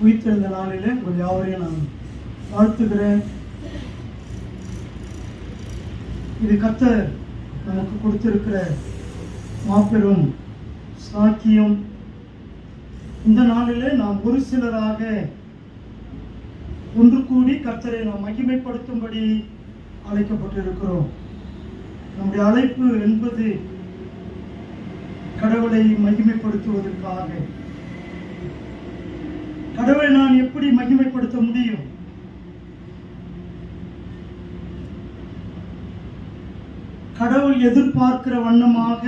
உயிர்த்தெழுந்த நாளிலே உங்கள் யாவரையும் நான் வாழ்த்துகிறேன். இது கர்த்தர் நமக்கு கொடுத்திருக்கிற மாபெரும் சாக்கியம். இந்த நாளிலே நாம் ஒரு சிலராக ஒன்று கூடி கர்த்தரை நாம் மகிமைப்படுத்தும்படி அழைக்கப்பட்டிருக்கிறோம். நம்முடைய அழைப்பு என்பது கடவுளை மகிமைப்படுத்துவதற்காக. கடவுளை நான் எப்படி மகிமைப்படுத்த முடியும்? கடவுள் எதிர்பார்க்கிற வண்ணமாக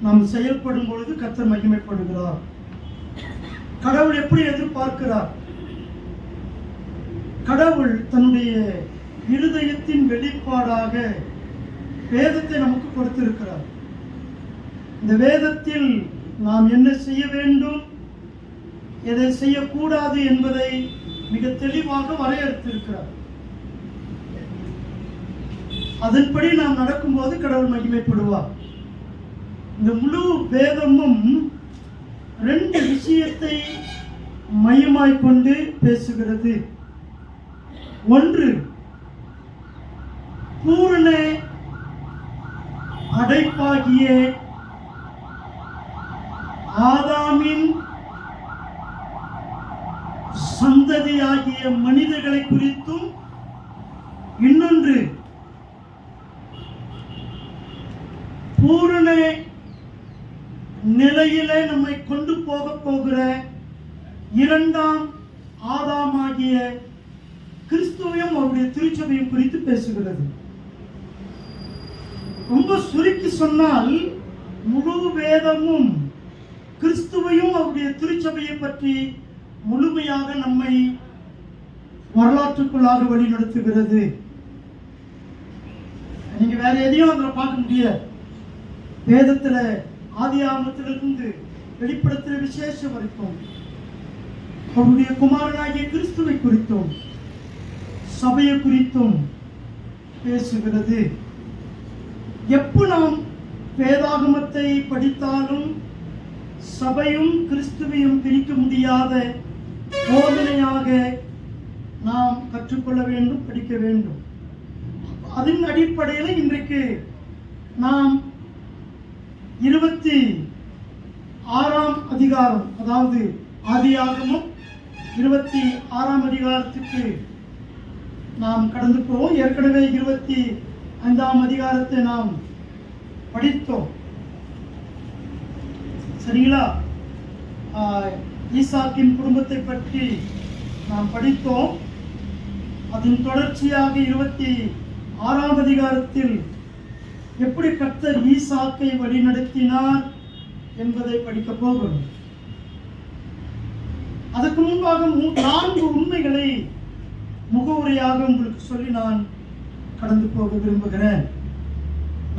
நாம் செயல்படும் பொழுது கர்த்தர் மகிமைப்படுகிறார். கடவுள் எப்படி எதிர்பார்க்கிறார்? கடவுள் தன்னுடைய இருதயத்தின் வெளிப்பாடாக வேதத்தை நமக்கு கொடுத்திருக்கிறார். இந்த வேதத்தில் நாம் என்ன செய்ய வேண்டும், எதை செய்யக்கூடாது என்பதை மிக தெளிவாக வரையறுத்திருக்கிறார். அதன்படி நாம் நடக்கும்போது கடவுள் மகிமைப்படுவார். இந்த முழு வேதமும் ரெண்டு விஷயத்தை மையமாய் கொண்டு பேசுகிறது. ஒன்று, பூரண அடைப்பாகிய ஆதாமின் சந்ததியாகிய மனிதர்களை குறித்தும், இன்னொன்று பூரண நிலையிலே நம்மை கொண்டு போகிற இரண்டாம் ஆதாமாகிய கிறிஸ்துவையும் அவருடைய திருச்சபையும் குறித்து பேசுகிறது. ரொம்ப சுருக்கி சொன்னால் முழு வேதமும் கிறிஸ்துவையும் அவருடைய திருச்சபையை பற்றி முழுமையாக நம்மை வரலாற்றுக்குள்ளாக வழிநடத்துகிறது. நீங்க வேற எதையும் அதில் பார்க்க முடியாது. வேதத்துல ஆதியாகமத்திலிருந்து வெளிப்படுத்துகிற விசேஷம் வரைக்கும் அவருடைய குமாரனாகிய கிறிஸ்துவை குறித்தும் சபையை குறித்தும் பேசுகிறது. எப்போ நாம் வேதாகமத்தை படித்தாலும் சபையும் கிறிஸ்துவையும் பிரிக்க முடியாத போதனையாக நாம் கற்றுக்கொள்ள வேண்டும், படிக்க வேண்டும். அதன் அடிப்படையில் இன்றைக்கு நாம் 26ஆம் அதிகாரம், அதாவது ஆதியாகமம் 26ஆம் அதிகாரத்துக்கு நாம் கடந்து போவோம். ஏற்கனவே 25ஆம் அதிகாரத்தை நாம் படித்தோம். சரிங்களா? ஈசாக்கின் குடும்பத்தை பற்றி நாம் படித்தோம். அதன் தொடர்ச்சியாக 26ஆம் அதிகாரத்தில் எப்படி கர்த்தர் ஈசாக்கை வழிநடத்தினார் என்பதை படிக்க போகிறோம். அதற்கு முன்பாக 4 உண்மைகளை முகவுரையாக உங்களுக்கு சொல்லி நான் கடந்து போக விரும்புகிறேன்.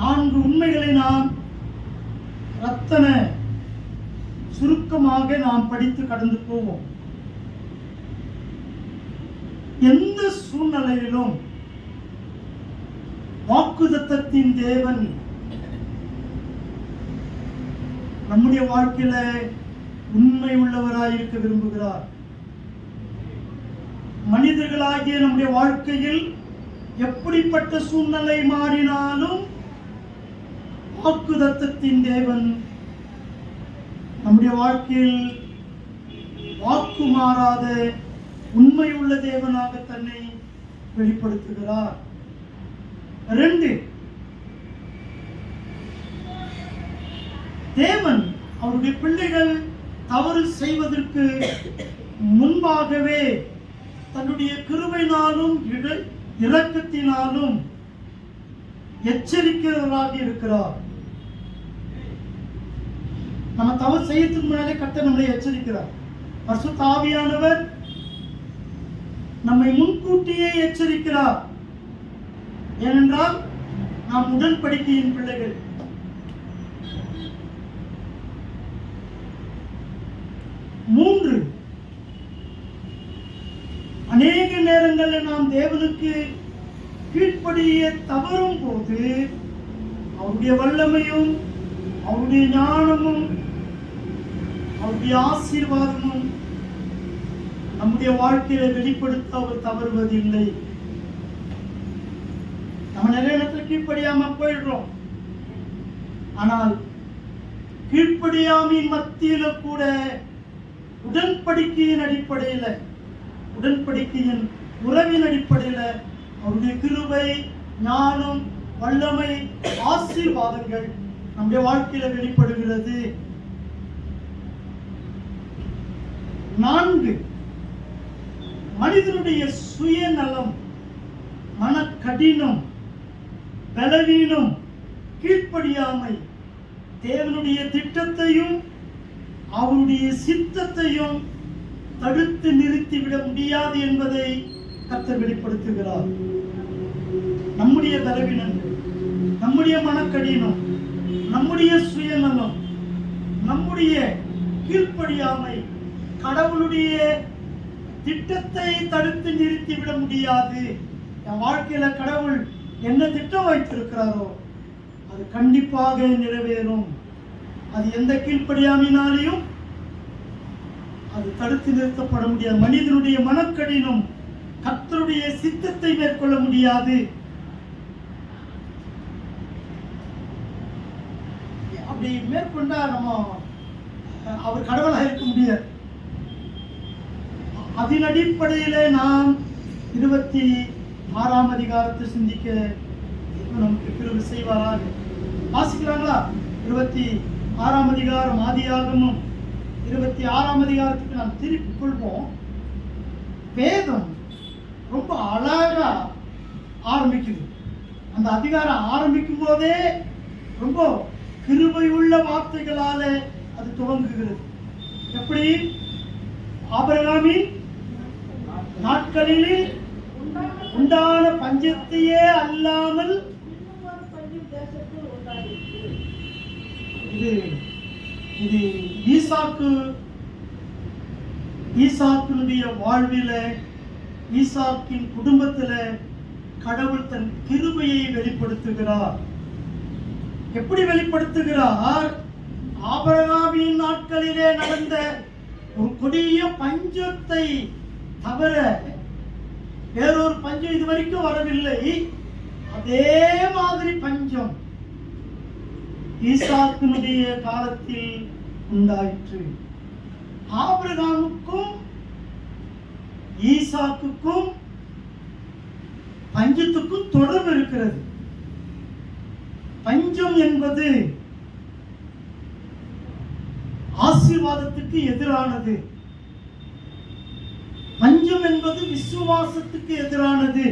4 உண்மைகளை நாம் ரத்தன சுருக்கமாக நாம் படித்து கடந்து போவோம். எந்த சூழ்நிலையிலும் வாக்குத்தத்தத்தின் தேவன் நம்முடைய வாழ்க்கையில உண்மை உள்ளவராயிருக்க விரும்புகிறார். மனிதர்களாகிய நம்முடைய வாழ்க்கையில் எப்படிப்பட்ட சூழ்நிலை மாறினாலும் வாக்குத்தத்தத்தின் தேவன் நம்முடைய வாழ்க்கையில் வாக்கு மாறாத உண்மை உள்ள தேவனாக தன்னை வெளிப்படுத்துகிறார். 2, தேவன் அவருடைய பிள்ளைகள் தவறு செய்வதற்கு முன்பாகவே தன்னுடைய கிருபையினாலும் இரக்கத்தினாலும் எச்சரிக்கிறவராக இருக்கிறார். நம்ம தவறு செய்யறதுக்கு முன்னாலே கர்த்தர் நம்மளை எச்சரிக்கிறார். பரிசுத்த ஆவியானவர் நம்மை முன்கூட்டியே எச்சரிக்கிறார். ஏனென்றால் நாம் உடன்படிக்கையின் பிள்ளைகள். 3, அநேக நேரங்களில் நாம் தேவனுக்கு கீழ்ப்படிய தவறும் போது அவருடைய வல்லமையும் அவருடைய ஞானமும் அவருடைய ஆசீர்வாதமும் நம்முடைய வாழ்க்கையில வெளிப்படுத்த அவர் தவறுவதில்லை. நம்ம நிறைய இடத்துல கீழ்ப்படியாம போயிடுறோம். ஆனால் கீழ்ப்படியாமையின் மத்தியில கூட உடன்படிக்கையின் அடிப்படையில, உடன்படிக்கையின் உறவின் அடிப்படையில அவருடைய கிருபை, ஞானம், வல்லமை, ஆசீர்வாதங்கள் நம்முடைய வாழ்க்கையில வெளிப்படுகிறது. 4, மனிதனுடைய சுயநலம், மனக்கடினம், பலவீனம், கீழ்ப்படியாமை தேவனுடைய திட்டத்தையும் அவருடைய சித்தத்தையும் தடுத்து நிறுத்திவிட முடியாது என்பதை கர்த்தர் வெளிப்படுத்துகிறார். நம்முடைய பலவீனங்கள், நம்முடைய மனக்கடினம், நம்முடைய சுயநலம், நம்முடைய கீழ்ப்படியாமை கடவுளுடைய திட்டத்தை தடுத்து நிறுத்திவிட முடியாது. என் வாழ்க்கையில கடவுள் என்ன திட்டம் வைத்திருக்கிறாரோ அது கண்டிப்பாக நிறைவேறும். அது எந்த கீழ்ப்படியாமையினாலையும் அது தடுத்து நிறுத்தப்பட முடியாது. மனிதனுடைய மனக்கடினம் கர்த்தருடைய சித்தத்தை மேற்கொள்ள முடியாது. அப்படி மேற்கொண்டா நம்ம அவர் கடவுளாக இருக்க முடியாது. அதன் அடிப்படையில நாம் 26ஆம் அதிகாரத்தை சிந்திக்க நமக்கு கிருபை செய்வாராக. வாசிக்கிறாங்களா? 26ஆம் அதிகாரம் ஆதியாகமம் 26ஆம் அதிகாரத்துக்கு நாம் திருப்பிக் கொள்வோம். வேதம் ரொம்ப அழகா ஆரம்பிக்குது. அந்த அதிகாரம் ஆரம்பிக்கும் போதே ரொம்ப கிருபை உள்ள வார்த்தைகளால அது துவங்குகிறது. எப்படி? ஆபிரகாமின் நாட்களில் உண்டான பஞ்சத்தையே அல்லாமல் இது ஈசாக்கினுடைய வாழ்வில, ஈசாக்கின் குடும்பத்தில கடவுள் தன் கிருபையை வெளிப்படுத்துகிறார். எப்படி வெளிப்படுத்துகிறார்? ஆபிரகாமின் நாட்களிலே நடந்த ஒரு கொடிய பஞ்சத்தை தவிர வேறொரு பஞ்சம் இதுவரைக்கும் வரவில்லை. அதே மாதிரி பஞ்சம் ஈசாக்கினுடைய காலத்தில் உண்டாயிற்று. ஆபிரகாமுக்கும் ஈசாக்குக்கும் பஞ்சத்துக்கும் தொடர்பு இருக்கிறது. பஞ்சம் என்பது ஆசீர்வாதத்துக்கு எதிரானது. பஞ்சம் என்பது விசுவாசத்துக்கு எதிரானது.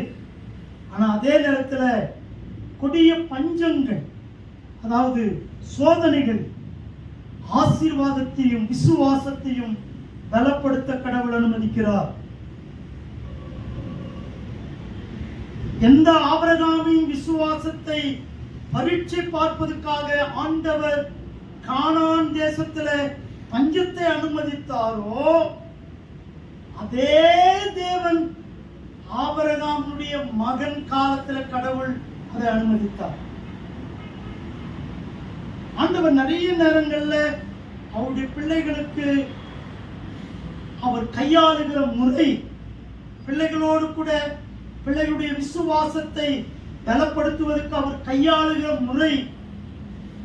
ஆனா அதே நேரத்தில் கொடிய பஞ்சங்கள், அதாவது சோதனைகள், ஆசீர்வாதத்தையும் விசுவாசத்தையும் பலப்படுத்த கடவுள் அனுமதிக்கிறார். எந்த ஆபிரகாமின் விசுவாசத்தை பரீட்சை பார்ப்பதற்காக ஆண்டவர் கானான் தேசத்துல பஞ்சத்தை அனுமதித்தாரோ அதே தேவன் ஆபிரகாமுடைய மகன் காலத்துல கடவுள் அதை அனுமதித்தார். ஆண்டவர் நிறைய நேரங்கள்ல அவருடைய பிள்ளைகளுக்கு அவர் கையாளுகிற முறை, பிள்ளைகளோடு கூட பிள்ளைகளுடைய விசுவாசத்தை பலப்படுத்துவதற்கு அவர் கையாளுகிற முறை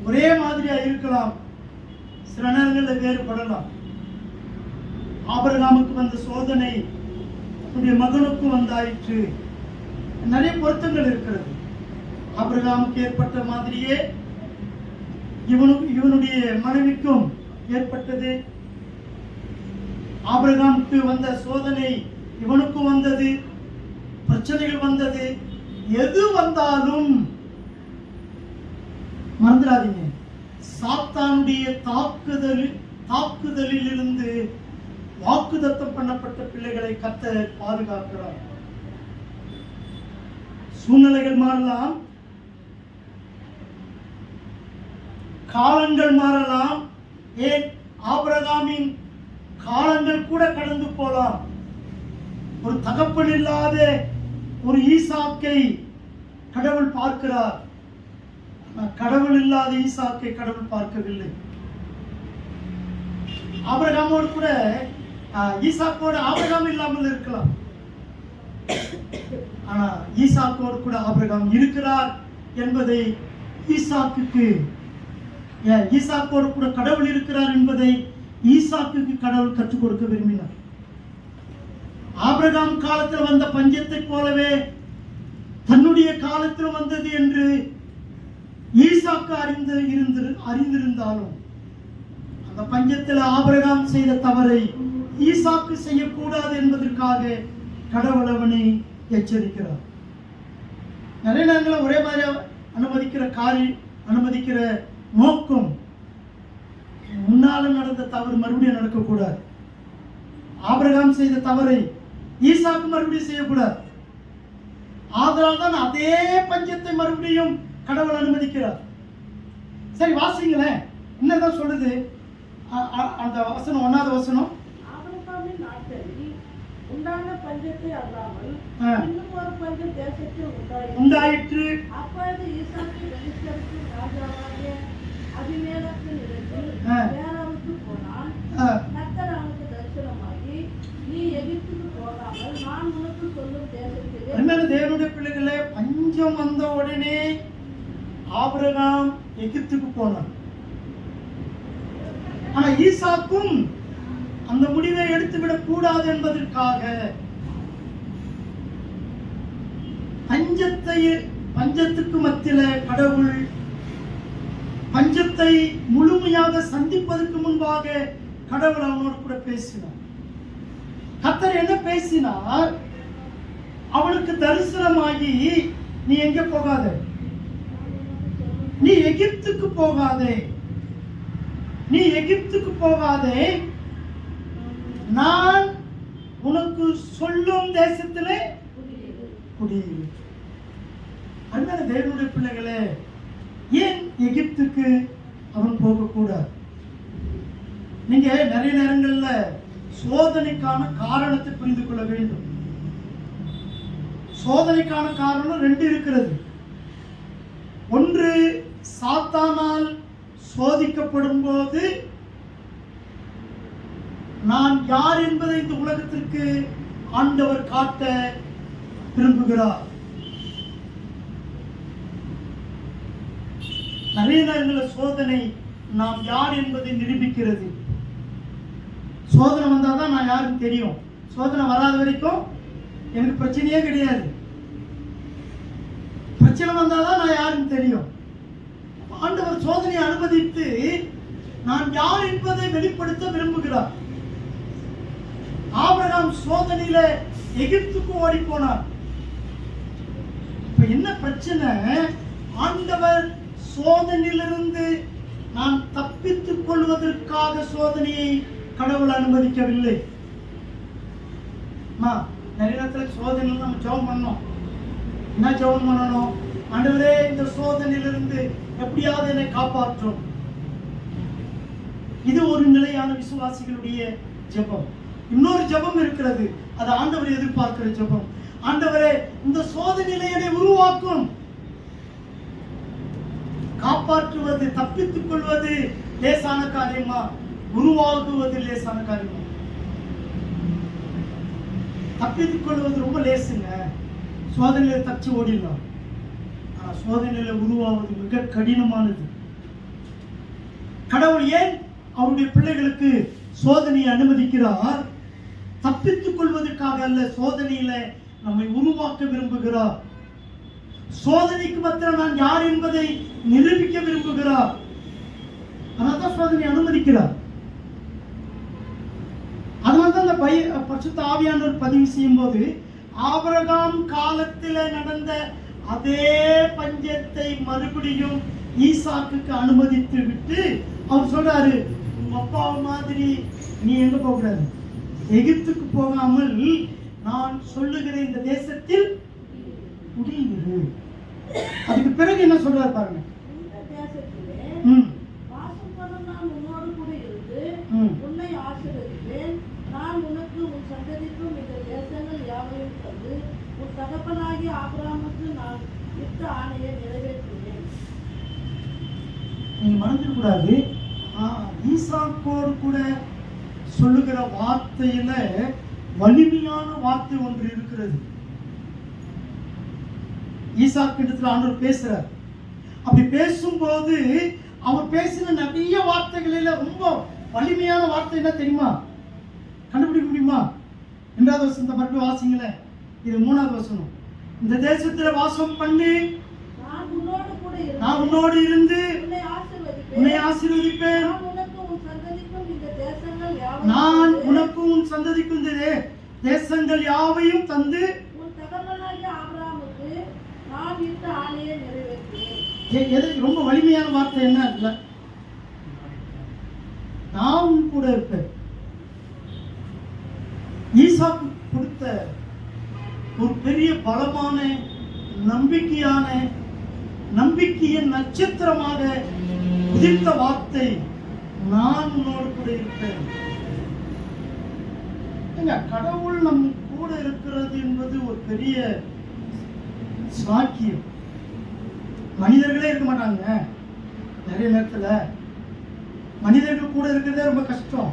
ஒரே மாதிரியா இருக்கலாம், சில நேரங்களில் வேறுபடலாம். ஆபிரகாமுக்கு வந்த சோதனை அவருடைய மகனுக்கும் வந்தாயிற்று. நிறைய பொருத்தங்கள் இருக்கிறது. ஆபிரகாமுக்கு ஏற்பட்ட மாதிரியே இவனுடைய மனைவிக்கும் ஏற்பட்டது. ஆபிரகாமுக்கு வந்த சோதனை இவனுக்கும் வந்தது, பிரச்சனைகள் வந்தது. எது வந்தாலும் மறந்துடாதீங்க, சாத்தானுடைய தாக்குதலில் இருந்து வாக்குத்தத்தம் பண்ணப்பட்ட பிள்ளைகளை கர்த்தர் பாதுகாக்கிறார். சூழ்நிலைகள் மாறலாம், காலங்கள் மாறலாம். ஏன் ஆபிரகாமின் காலங்கள் கூட கடந்து போலாம். ஒரு தகப்பன் இல்லாத ஒரு ஈசாக்கை கடவுள் பார்க்கிறார். கடவுள் இல்லாத ஈசாக்கை கடவுள் பார்க்கவில்லை. ஆபிரகாமோடு கூட ஈசாக்கோடு ஆபிரகாம் இல்லாமல் இருக்கலாம். ஆனா ஈசாக்கோடு கூட ஆபிரகாம் இருக்கிறார் என்பதை ஈசாக்கோடு கூட கடவுள் இருக்கிறார் என்பதை ஈசாக்குக்கு கடவுள் கற்றுக் கொடுக்க விரும்பினார். ஆபிரகாம் காலத்தில் வந்த பஞ்சத்தை போலவே தன்னுடைய காலத்தில் வந்தது என்று ஈசாக்கு அறிந்திருந்தாலும் அந்த பஞ்சத்தில் ஆபிரகாம் செய்த தவறை ஈசாக்கு செய்யக்கூடாது என்பதற்காக கடவுள் அவனை எச்சரிக்கிறார். நிறைய நேரங்களில் ஒரே மாதிரி அனுமதிக்கிற நோக்கம் முன்னால நடந்த தவறு மறுபடியும் நடக்கக்கூடாது. ஆபிரகாம் செய்த தவறை ஈசாக்கு மறுபடியும் செய்யக்கூடாது. ஆதலால் தான் அதே பஞ்சத்தை மறுபடியும் கடவுள் அனுமதிக்கிறார். சரி, வாசிங்களேன், என்னதான் சொல்லுது அந்த வசனம், 1வது வசனம். ஆபிரகாமின் நாட்களில் உண்டான பஞ்சத்தை அல்லாமல் இன்னும் ஒரு பஞ்சம் தேசத்தில் உண்டாயிற்று. அப்பொழுது ஈசாக்கு பெலிஸ்தருக்கு ராஜாவாகிய அபிமெலேக்கின் இடத்தில் வேறாவுக்கு போனான். கர்த்தர் அவனுக்கு தரிசனமாகி, நீ எகிப்துக்கு போகாமல் நான் உனக்கு சொல்லும் தேசத்திலே. தேவனுடைய பிள்ளைகளே, பஞ்சம் வந்த உடனே ஆபிரகாம் எகிப்துக்கு போனான். ஆனா ஈசாக்கும் அந்த முடிவை எடுத்துவிடக் கூடாது என்பதற்காக பஞ்சத்துக்கு மத்தியில கடவுள் பஞ்சத்தை முழுமையாக சந்திப்பதற்கு முன்பாக கடவுள் அவனோடு கூட பேசினார். கர்த்தர் என்ன பேசினார்? அவனுக்கு தரிசனமாகி, நீ எங்க போகாத, நீ எகிப்துக்கு போகாதே, நீ எகிப்துக்கு போகாதே, நான் உனக்கு சொல்லும் தேசத்திலே குடியிரு. அன்பான தேவனுடைய பிள்ளைகளே, ஏன் எகிப்துக்கு அவன் போகக்கூடாது? நீங்க நிறைய நேரங்கள்ல சோதனைக்கான காரணத்தை புரிந்து கொள்ள வேண்டும். சோதனைக்கான காரணம் 2 இருக்கிறது. ஒன்று, சாத்தானால் சோதிக்கப்படும் போது நான் யார் என்பதை இந்த உலகத்திற்கு ஆண்டவர் காட்ட விரும்புகிறார். நிறைய நேரங்களில் சோதனை நாம் யார் என்பதை நிரூபிக்கிறது. சோதனை வந்தாதான் நான் யாருன்னு தெரியும். சோதனை வராத வரைக்கும் எனக்கு பிரச்சனையே கிடையாது. பிரச்சனை வந்தாதான் நான் யாருன்னு தெரியும். ஆண்டவர் சோதனையை அனுமதித்து நான் யார் என்பதை வெளிப்படுத்த விரும்புகிறார். ஆபிரகாம் சோதனையில எகிப்துக்கு ஓடி போனார். இப்ப என்ன பிரச்சனை? ஆண்டவர் சோதனையிலிருந்து நான் தப்பித்துக் கொள்வதற்காக சோதனையை கடவுள் அனுமதிக்கவில்லை. நிறைய நேரத்துல சோதனையில் நம்ம ஜெபம் பண்ணோம். என்ன ஜெபம் பண்ணணும்? ஆண்டவரே, இந்த சோதனையிலிருந்து எப்படியாவது என்னை காப்பாற்றும். இது ஒரு நிலையான விசுவாசிகளுடைய ஜெபம். இன்னொரு ஜெபம் இருக்கிறது, அது ஆண்டவர் எதிர்பார்க்கிற ஜெபம். ஆண்டவரே, இந்த சோதனையில என்னை உருவாக்கும். காப்பாற்றுவது, தப்பித்துக் கொள்வது லேசான காரியமா? உருவாக்குவது லேசான காரியமா? தப்பித்துக் கொள்வது ரொம்ப லேசுங்க. சோதனையில தப்பிச்சு ஓடிடலாம். ஆனா சோதனையில உருவாவது மிக கடினமானது. கடவுள் ஏன் அவருடைய பிள்ளைகளுக்கு சோதனையை அனுமதிக்கிறார்? தப்பித்துக் கொள்வதற்காக அல்ல, சோதனையில நம்மை உருவாக்க விரும்புகிறார். சோதனைக்கு மாத்திரம் நான் யார் என்பதை நிரூபிக்க விரும்புகிறார். அதனால்தான் சோதனை அனுமதிக்கிறார். அதனால்தான் அந்த பரிசுத்த ஆவியானவர் பதிவு செய்யும் போது ஆபிரகாம் காலத்தில் நடந்த அதே பஞ்சத்தை மறுபடியும் ஈசாக்குக்கு அனுமதித்து விட்டு அவர் சொல்றாரு, உங்க அப்பா மாதிரி நீ எங்க போகக்கூடாது, எகிப்துக்கு போகாமல் நான் சொல்லுகிற இந்த தேசத்தில் குடியிரு. அதுக்கு பிறகு என்ன சொல்றாரு பாருங்க. உன்னை ஆசீர்வதிப்பேன். நான் உனக்கு உன் சந்ததிக்கும் இந்த தேசங்கள் யாவையும் தந்து உன் தகப்பனாகிய ஆபிரகாமுக்கு நான் இட்ட ஆணையை நிறைவேற்றுவேன். நீங்க மறந்துடக்கூடாது, ஈசாக்கோடு கூட சொல்லுகிற வார்த்தையில வலிமையான வார்த்தை ஒன்று இருக்கிறது. ஈசாக்கு இடத்துல ஆண்டவர் பேசுறார். அப்படி பேசும்போது அவர் பேசின நிறைய வார்த்தைகளில ரொம்ப வலிமையான வார்த்தை என்ன தெரியுமா? கண்டுபிடிக்க முடியுமா? 2வது வசனத்தை மறுபடியும் வாசிங்களேன். இது 3வது வசனம். இந்த தேசத்துல வாசம் பண்ணி நான் உன்னோடு இருந்து உன்னை ஆசீர்வதிப்பேன். நான் உனக்கு உன் சந்ததிக்கும் இந்த தேசங்கள் யாவையும் தந்து ரொம்ப வலிமையான வார்த்தை என்ன இல்ல, நான் உன் கூட இருப்பேன். ஈசாக்கு கொடுத்த ஒரு பெரிய பலமான நம்பிக்கையின் நட்சத்திரமாக உதிர்த்த வார்த்தை, நான் உன்னோடு கூட இருப்பேன். கடவுள் நம் கூட இருக்கிறது என்பது ஒரு பெரிய சாக்கியம். மனிதர்களே இருக்க மாட்டாங்க. நிறைய நேரத்துல மனிதர்கள் கூட இருக்கிறதே ரொம்ப கஷ்டம்.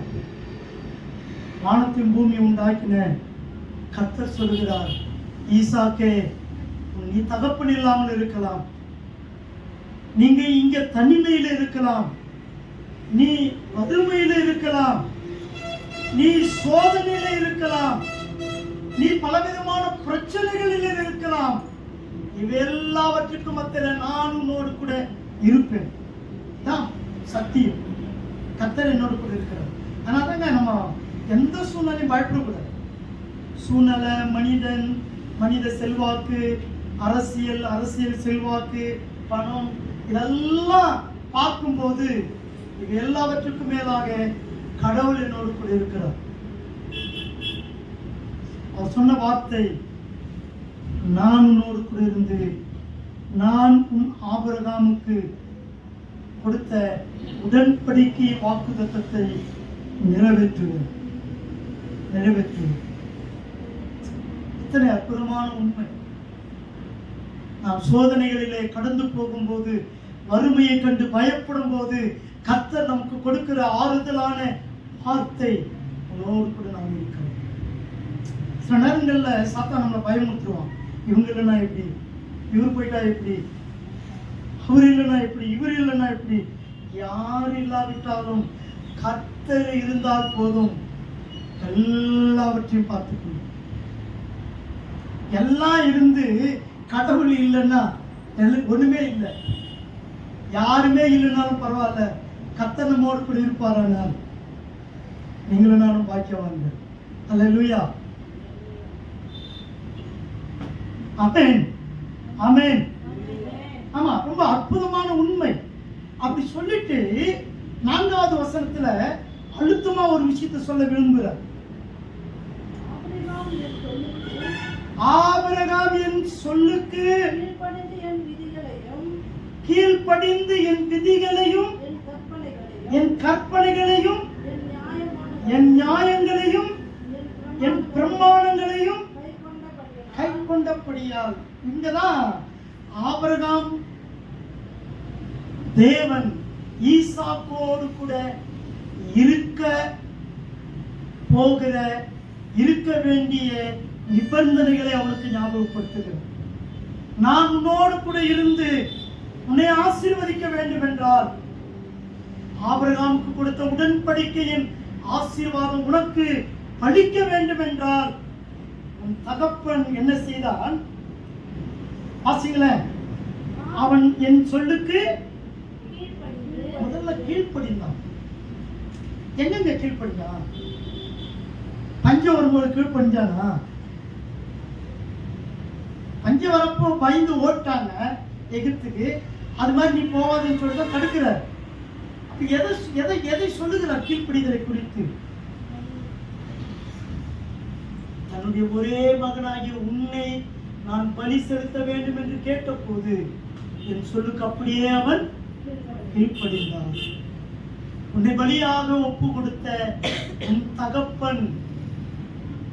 வானத்தின் பூமி உண்டாக்கின கர்த்தர் சொல்கிறார், ஈசாக்கே, நீ தகப்பன் இல்லாமல் இருக்கலாம், நீங்க இங்க தனிமையில இருக்கலாம், நீ வறுமையில இருக்கலாம், நீ சோதனையில இருக்கலாம், நீ பலவிதமான பிரச்சனைகளில் இருக்கலாம். இவையெல்லாவற்றுக்கும் மத்தியில நான் உன்னோடு கூட இருப்பேன். தான் சத்தியம். கர்த்தர் என்னோடு கூட இருக்கிறார். அதனாலதாங்க நம்ம எந்த சூழ்நிலையும் பயப்படக்கூடாது. சூழ்நிலை, மனித செல்வாக்கு, அரசியல் செல்வாக்கு, பணம், இதெல்லாம் பார்க்கும்போது இது எல்லாவற்றுக்கும் மேலாக கடவுள் என்னோடு கூட இருக்கிறார். அவர் சொன்ன வார்த்தை, நான் உன்னோடு கூட இருந்து நான் உன் ஆபிரகாமுக்கு கொடுத்த உடன்படிக்கை வாக்குத்தத்தத்தை நிறைவேற்றுவேன். இத்தனை அற்புதமான உண்மை. நாம் சோதனைகளிலே கடந்து போகும்போது, வறுமையை கண்டு பயப்படும் போது கர்த்தர் நமக்கு கொடுக்கிற ஆறுதலான வார்த்தை, உன்னோடு கூட நாம் இருக்கிறோம். சில நேரங்கள்ல சாத்தான் நம்மளை பயமுறுத்துருவான். இவங்க இல்லைன்னா எப்படி, இவர் போயிட்டா எப்படி, அவர் இல்லைன்னா எப்படி, இவர் இல்லைன்னா எப்படி. யார் இல்லாவிட்டாலும் கர்த்தர் இருந்தால் போதும், எல்லாவற்றையும் பார்த்துக்கணும். எல்லாம் இருந்து கடவுள் இல்லைன்னா ஒண்ணுமே இல்லை. யாருமே இல்லைன்னாலும் பரவாயில்ல, கர்த்தர் நம்மோடு கூட இருப்பாரானால் நீங்களும் நானும் பாக்கியவான்கள். அல்லேலூயா. ஆமென், ஆமென். ஆமா, ரொம்ப அற்புதமான உண்மை. அப்படி சொல்லிட்டு 4வது வசனத்துல அழுத்தமா ஒரு விஷயத்தை சொல்ல விரும்புகிறார். ஆபிரகாம் என் சொல்லுக்கு கீழ்ப்படிந்து என் விதிகளையும் என் கற்பனைகளையும் என் நியாயங்களையும் என் பிரமாணங்களையும் கை கொண்டபடியால். இங்கதான் ஆபிரகாம் தேவன் ஈசாக்கோடு கூட இருக்க வேண்டிய நிபந்தனைகளை அவனுக்கு ஞாபகப்படுத்துகிறார். நான் உன்னோடு கூட இருந்து உன்னை ஆசீர்வதிக்க வேண்டும் என்றால், ஆபிரகாமுக்கு கொடுத்த உடன்படிக்கையின் ஆசீர்வாதம் உனக்கு பலிக்க வேண்டும் என்றால், உன் தகப்பன் என்ன செய்தான்? வாசிங்களேன். அவன் என் சொல்லுக்கு முதல்ல கீழ்ப்படிந்தான். எங்கெங்க கீழ்ப்படிந்தான்? பஞ்சம் வரும்போது கீழ்ப்படிஞ்சானா? பஞ்சம் வரப்போ பயந்து ஓட்டாங்க எகிப்துக்கு. அது மாதிரி நீ போவாதுன்னு சொல்லிதான் தடுக்கிறார். எதை சொல்லுகிறார் கீழ்ப்படிதலை குறித்து? தன்னுடைய ஒரே மகனாகிய உன்னை நான் பலி செலுத்த வேண்டும் என்று கேட்ட போது என் சொல்லுக்கு அப்படியே அவன் கீழ்ப்படிந்தான். உன்னை பலியாக ஒப்பு கொடுத்த உன் தகப்பன்.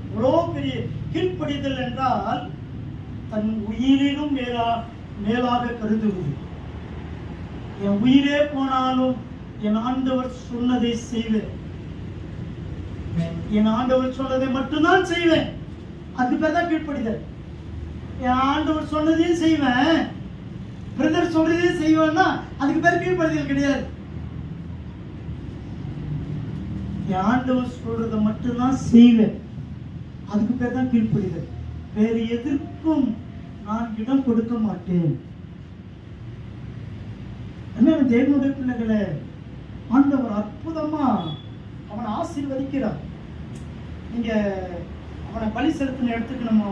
எவ்வளோ பெரிய கீழ்ப்படிதல் என்றால் தன் உயிரிலும் மேலாக கருதுவது. என் உயிரே போனாலும் என் ஆண்டவர் சொன்னதை செய்வேன். என் ஆண்டவர் சொன்னதை மட்டும்தான் செய்வேன். அதுக்கு பேர் தான் கீழ்ப்படிதல். என் ஆண்டவர் சொன்னதையும் செய்வேன், பிரதர் சொல்றதையும் செய்வேன்னா அதுக்கு பேர் கீழ்ப்படிதல் கிடையாது. என் ஆண்டவர் சொல்றதை மட்டும்தான் செய்வேன், அதுக்கு பேர் தான் கீழ்ப்படிதல். வேறு எதற்கும் நான் இடம் கொடுக்க மாட்டேன். என்ன தேவனுடைய பிள்ளைகளே, ஆண்டவர் அற்புதமா அவனை ஆசீர்வதிக்கிறார். நீங்க அவனை பலி செலுத்தின இடத்துக்கு நம்ம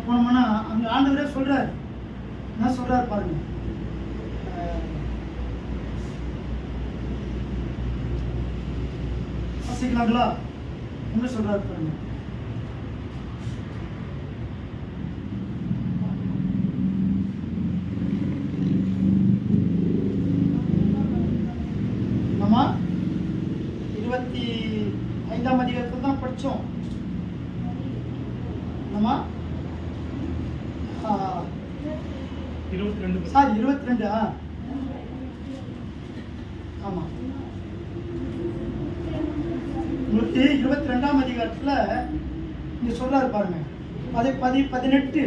போனோம்னா அங்க ஆண்டவரே சொல்றாரு, என்ன சொல்றாரு பாருங்க. வாசிக்கலாங்களா? என்ன சொல்றாரு பாருங்க. நம்ம 25ஆம் அதிகாரத்தில் தான் படிச்சோம். நம்ம 22 ஆமா, உங்களுக்கு 22ஆம் அதிகாரத்துல இங்க சொல்றாரு பாருங்க. 18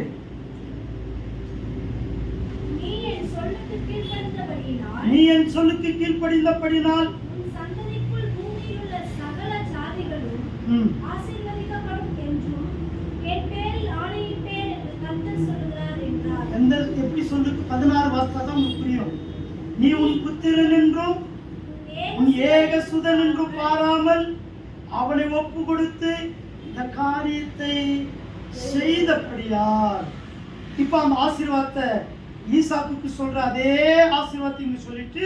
நீ என் சொல்லுக்கு கீழ்ப்படிந்தபடினால் உன் சந்ததிக்குள் பூமியில் உள்ள சகல ஜாதிகளும் ஆசீர்வதிக்கப்படும் என்றும் என் பேரில் ஆணையிட்டேன் என்று கர்த்தர் சொல்கிறார் என்றார். எப்படி சொல்லு? 16 வாசித்தா தான் உங்களுக்கு புரியும். நீ உன் புத்திரன் என்றும் உன் ஏக சுதன் என்றும் பாராமல் அவனை ஒப்பு கொடுத்து இந்த காரியத்தை செய்தபடியால். இப்ப அந்த ஆசீர்வாதத்தை ஈசாக்குக்கு சொல்ற அதே ஆசீர்வாதத்தை இங்க சொல்லிட்டு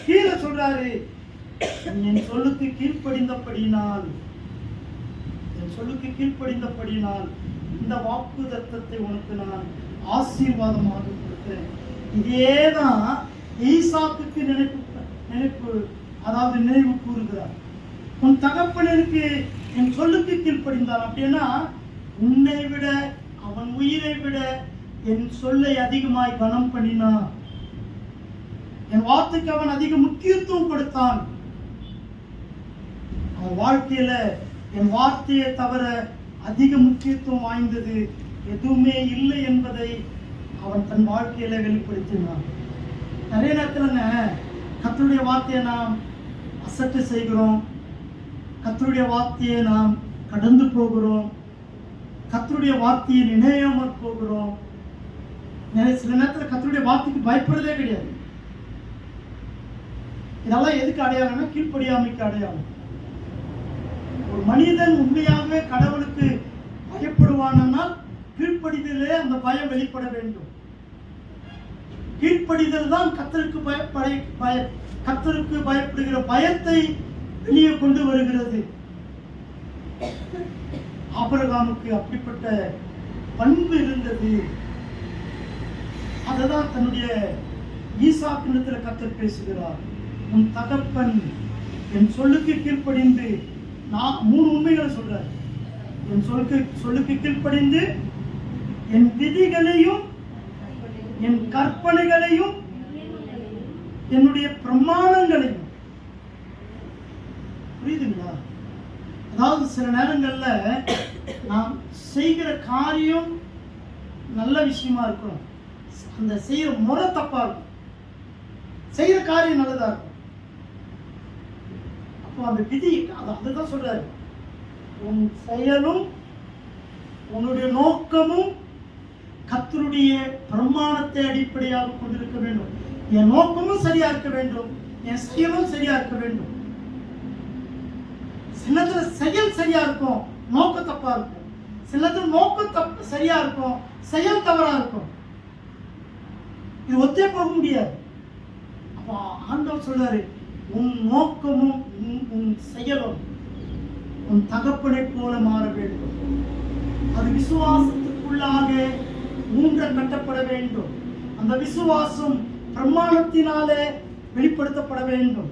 கீழே சொல்றாரு, என் சொல்லுக்கு கீழ்ப்படிந்தபடினால், என் சொல்லுக்கு கீழ்ப்படிந்தபடினால் இந்த வாக்குத்தத்தத்தை உனக்கு நான் ஆசீர்வாதமாக கொடுக்கிறேன். இதேதான் ஈசாக்குக்கு நினைப்பு அதாவது நினைவு கூறுகிறார். உன் தகப்பனருக்கு என் சொல்லுக்கு கீழ்ப்படிந்தான் அப்படின்னா உன்னை விட அவன் உயிரை விட என் சொல்லை அதிகமாய் கனம் பண்ணினான். என் வார்த்தைக்கு அவன் அதிக முக்கியத்துவம் கொடுத்தான். அவன் வாழ்க்கையில என் வார்த்தையை தவிர அதிக முக்கியத்துவம் வாய்ந்தது எதுவுமே இல்லை என்பதை அவன் தன் வாழ்க்கையில வெளிப்படுத்தினான். நிறைய நேரத்துலங்க கர்த்தருடைய வார்த்தையை நாம் அசட்டை செய்கிறோம், கர்த்தருடைய வார்த்தையை நாம் கடந்து போகிறோம், கர்த்தருடைய வார்த்தையை நினையாமல் போகிறோம். சில நேரத்தில் கர்த்தருடைய வார்த்தைக்கு பயப்படுறதே கிடையாது. இதெல்லாம் எதுக்கு அடையாளம்னா கீழ்ப்படியாமைக்கு அடையாளம். ஒரு மனிதன் உண்மையாகவே கடவுளுக்கு பயப்படுவானால் கீழ்ப்படிதலே அந்த பயம் வெளிப்பட வேண்டும். கீழ்ப்படிதல் தான் கர்த்தருக்கு பயப்படுகிற பயத்தை வெளியே கொண்டு வருகிறது. ஆபிரகாமுக்கு அப்படிப்பட்ட பண்பு இருந்தது. அதுதான் தன்னுடைய ஈசாக்கினிடத்தில் கர்த்தர் பேசுகிறார். உன் தகப்பன் என் சொல்லுக்கு கீழ்ப்படிந்து, நான் 3 உண்மைகளை சொல்றார். என் சொல்லுக்கு கீழ்ப்படிந்து என் விதிகளையும் என் கற்பனைகளையும் என்னுடைய பிரமாணங்களையும். புரியுதுங்களா? அதாவது சில நேரங்கள்ல நாம் செய்கிற காரியம் நல்ல விஷயமா இருக்கணும், அந்த செய்யற முறை தப்பா இருக்கும், செய்யற காரியம் நல்லதா இருக்கும். அப்போ அந்த விதி அதுதான் சொல்றாரு, உன் செயலும் உன்னுடைய நோக்கமும் கர்த்தருடைய பிரமாணத்தை அடிப்படையாக கொண்டிருக்க வேண்டும். என் நோக்கமும் சரியா இருக்க வேண்டும், என் செயலும் சரியா இருக்க வேண்டும். சில நேரத்துல செயல் சரியா இருக்கும், நோக்கம் தப்பா இருக்கும். சில நேரத்துல நோக்கம் சரியா இருக்கும், செயல் தவறா இருக்கும். இது ஒத்தே போக முடியாது. அப்போ ஆண்டவர் சொல்றாரு, உன் நோக்கமும் உன் செயலும் உன் தகப்பனை போல மாற வேண்டும். அது விசுவாசத்துக்குள்ளாக ஊன்ற கட்டப்பட வேண்டும். அந்த விசுவாசம் பிரமாணத்தினாலே வெளிப்படுத்தப்பட வேண்டும்.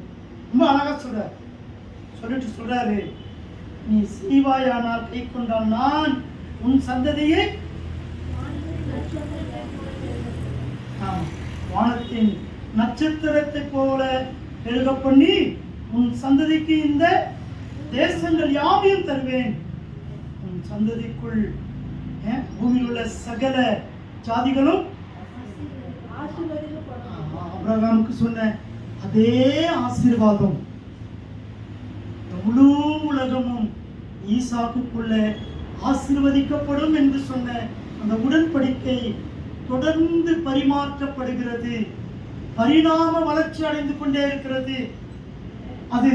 ரொம்ப அழகா சொல்லிட்டு சொல்றாரு, நீ செய்வாயானால் கை கொண்டால் நான் உன் சந்ததியை வானத்தின் நட்சத்திரத்தை போல பெருக பண்ணி உன் சந்ததிக்கு இந்த தேசங்கள் யாவையும் தருவேன், உன் சந்ததிக்குள் பூமியில் உள்ள சகல ஜாதிகளும் ஆசீர்வதிக்கப்படும். ஆபிரகாமுக்கு சொன்ன அதே ஆசீர்வாதம் இந்த முழு உலகமும் ஈசாக்குக்குள்ள ஆசீர்வதிக்கப்படும் என்று சொன்ன அந்த உடன்படிக்கை தொடர்ந்து பரிமாற்றப்படுகிறது, பரிணாம வளர்ச்சி அடைந்து கொண்டே இருக்கிறது. அது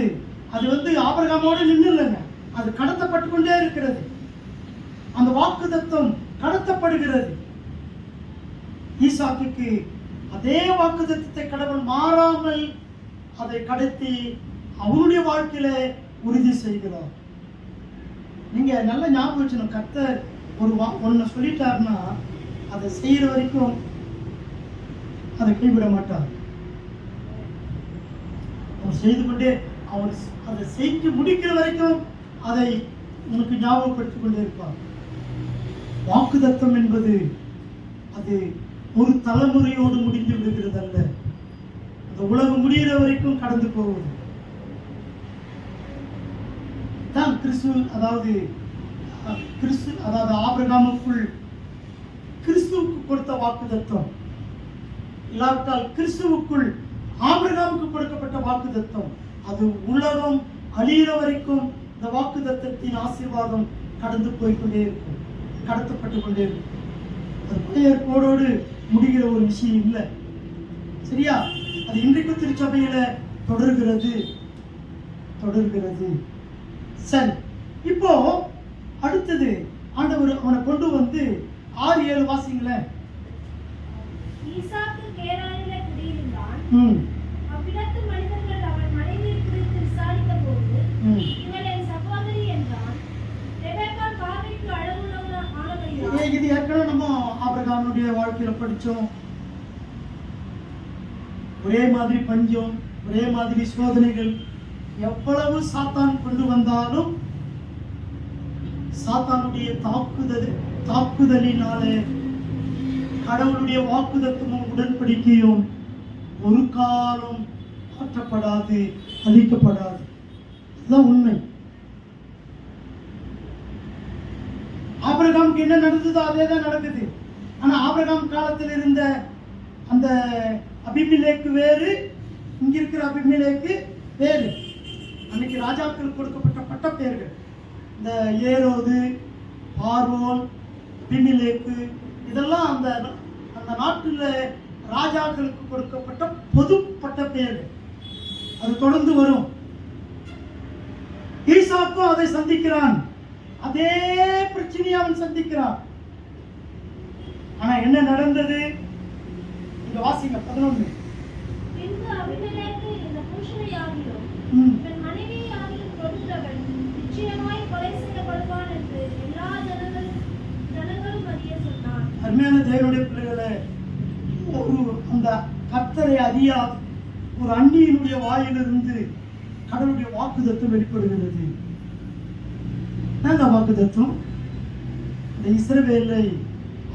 ஆபிரகாமோடு நின்று இல்லைங்க, அது கடத்தப்பட்டு கொண்டே இருக்கிறது. அந்த வாக்குத்தத்தம் கடத்தப்படுகிறது. ஈசாக்குக்கு அதே வாக்குத்தத்தத்தை கடவுள் மாறாமல் அதை கடத்தி அவனுடைய வாழ்க்கையில உறுதி செய்கிறார். நீங்க நல்ல ஞாபகம் வச்சுக்கணும், கர்த்தர் ஒன்னு சொல்லிட்டாருன்னா அதை செய்யற வரைக்கும் அதை கைவிட மாட்டார். அவர் செய்து கொண்டே அவர் அதை செய்து முடிக்கிற வரைக்கும் அதை உனக்கு ஞாபகப்படுத்திக் கொண்டே இருப்பார். வாக்குத்தத்தம் என்பது அது ஒரு தலைமுறையோடு முடிந்து விடுகிறது அல்ல, அந்த உலகம் முடிகிற வரைக்கும் கடந்து போவது தான் அதாவது ஆபிரகாமுக்குள் கிறிஸ்துவுக்கு கொடுத்த வாக்குத்தத்தம், இல்லாவிட்டால் கிறிஸ்துவுக்குள் ஆபிரகாமுக்கு கொடுக்கப்பட்ட வாக்குத்தத்தம். அது உலகம் அழிகிற வரைக்கும் இந்த வாக்குத்தத்தத்தின் ஆசீர்வாதம் கடந்து போய்கொண்டே இருக்கும், கடத்தப்பட்டு கொண்டே இருக்கும். அது பழைய ஏற்பாடோடு முடிகிற ஒரு விஷயம் இல்லை, சரியா? அது இன்றைக்கு திருச்சபையில தொடர்கிறது. சரி, இப்போ அடுத்தது ஆண்டவர் அவனை கொண்டு வந்து 6-7 வாசிங்களேன். ஈசாக்கு கேரானிலே குடியிருந்தான். அவ்விடத்து மனிதர்கள் அவன் மனைவியை குறித்து விசாரித்தபோது, இவள் என் சகோதரி என்றான். ரெபெக்கா பார்வைக்கு அழகுள்ளவளானபடியால் இது ஏற்கனவே நம்ம ஆபிரகாமுடைய வாழ்க்கையில படிச்சோம். ஒரே மாதிரி பஞ்சம், ஒரே மாதிரி சோதனைகள், எவ்வளவு சாத்தான் கொண்டு வந்தாலும் சாத்தானுடைய தாக்குதலினாலே கடவுளுடைய வாக்குத்தத்தமும் உடன்படிக்கையும் ஒரு காலம் மாற்றப்படாது, அழிக்கப்படாது. இதுதான் உண்மை. ஆபிரகாமுக்கு என்ன நடந்ததோ அதே தான் நடக்குது. ஆனா ஆபிரகாம் காலத்தில் இருந்த அந்த அபிமெலேக்கு வேறு, இங்க இருக்கிற அபிமெலேக்கு வேறு. அன்னைக்கு ராஜாக்கள் கொடுக்கப்பட்ட பட்ட பெயர்கள், இந்த ஏரோது, பார்வோன், அபிமெலேக்கு, இதெல்லாம் அந்த நாட்டில் ராஜாக்களுக்கு கொடுக்கப்பட்ட பொது பட்ட பெயர்கள். அது தொடர்ந்து வரும். ஈசாக்கும் அதை சந்திக்கிறான், அதே பிரச்சனையை அவன் சந்திக்கிறான். ஆனா என்ன நடந்தது? இங்க வாசிங்க 11. பின்பு அபிமெலேக்கு இந்த புருஷனையாகிலும் தன் மனைவியாகிலும் கொடுக்கிறவன் நிச்சயமாய் கொலை செய்யப்படுவான் என்று எல்லா ஜனங்களும் அறிய சொன்னான். அருமையான தேவனுடைய பிள்ளைகளே, அந்த கர்த்தரை அறியாத ஒரு அந்நியனுடைய வாயிலிருந்து கடவுளுடைய வாக்குத்தத்தம் வெளிப்படுகிறது. என்ன வாக்குத்தத்தம்? இந்த இஸ்ரவேலை,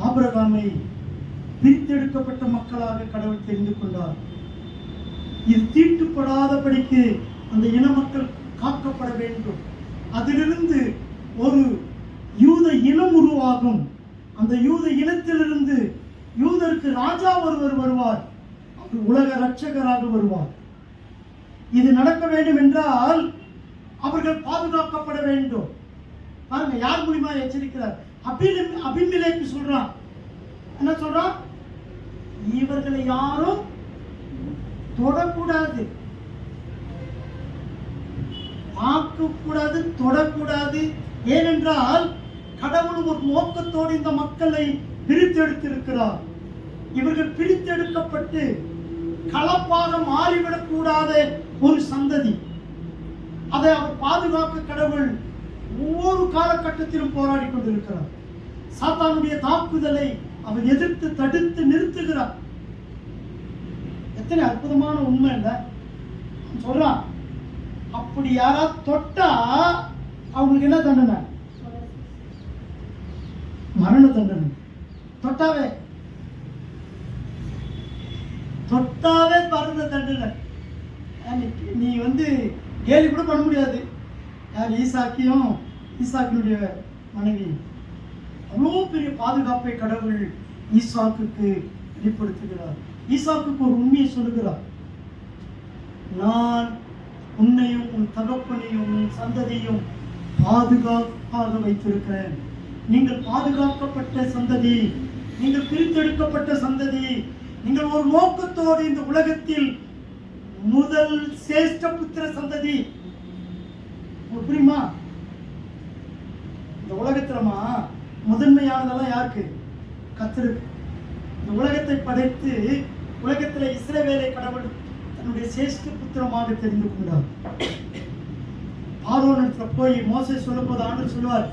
ஆபிரகாமை பிரித்தெடுக்கப்பட்ட மக்களாக கடவுள் தெரிந்து கொண்டார். இது தீட்டுப்படாதபடிக்கு அந்த இன மக்கள் காக்கப்பட வேண்டும். அதிலிருந்து ஒரு யூத இனம் உருவாகும். அந்த யூத இனத்திலிருந்து யூதருக்கு ராஜா ஒருவர் வருவார், அவர் உலக இரட்சகராக வருவார். இது நடக்க வேண்டும் என்றால் அவர்கள் பாதுகாக்கப்பட வேண்டும். பாருங்க, யார் மூலியமா எச்சரிக்கிறார்? அபிமெலேக்கு சொல்றான். என்ன சொல்றான்? இவர்களை யாரும் தொடக்கூடாது, பார்க்கக்கூடாது, தொடக்கூடாது. ஏனென்றால் கடவுள் ஒரு நோக்கத்தோடு இந்த மக்களை பிரித்தெடுத்திருக்கிறார். இவர்கள் பிரித்தெடுக்கப்பட்டு கலப்பாக மாறிவிடக்கூடாத ஒரு சந்ததி. அதை அவர் பாதுகாக்க கடவுள் ஒவ்வொரு காலகட்டத்திலும் போராடி கொண்டிருக்கிறார். சாத்தானுடைய தாக்குதலை அவர் எதிர்த்து தடுத்து நிறுத்துகிறார். எத்தனை அற்புதமான உண்மை இல்லை சொல்றான். அப்படி யாராவது தொட்டா அவங்களுக்கு என்ன தண்டனை? மரண தண்டனை. தொட்டாவே மரண தண்டனை. நீ கேலி கூட பண்ண முடியாது. பாருங்க, ஈசாக்கினுடைய மனைவி அவ்வளோ பெரிய பாதுகாப்பை கடவுள் ஈசாக்குக்கு வெளிப்படுத்துகிறார். ஈசாக்குக்கு ஒரு உண்மையை சொல்லுகிறார், நான் உன்னையும் உன் தகப்பனையும் உன் சந்ததியும் பாதுகாப்பாக வைத்திருக்கிறேன். நீங்கள் பாதுகாக்கப்பட்ட சந்ததி, நீங்கள் பிரித்தெடுக்கப்பட்ட சந்ததி, நீங்கள் ஒரு நோக்கத்தோடு இந்த உலகத்தில் முதல் சிரேஷ்ட புத்திர சந்ததி. புரியுமா? இந்த உலகத்திலமா முதன்மையானதெல்லாம் யாருக்கு? கர்த்தருக்கு. இந்த உலகத்தை படைத்து உலகத்துல இஸ்ரவேலை கடவுள் தன்னுடைய சிரேஷ்ட புத்திரமாக தெரிந்து கொண்டார். ஆரோனிடத்துல போய் மோசே சொல்லும் போது ஆண்டவர் சொல்லுவார்,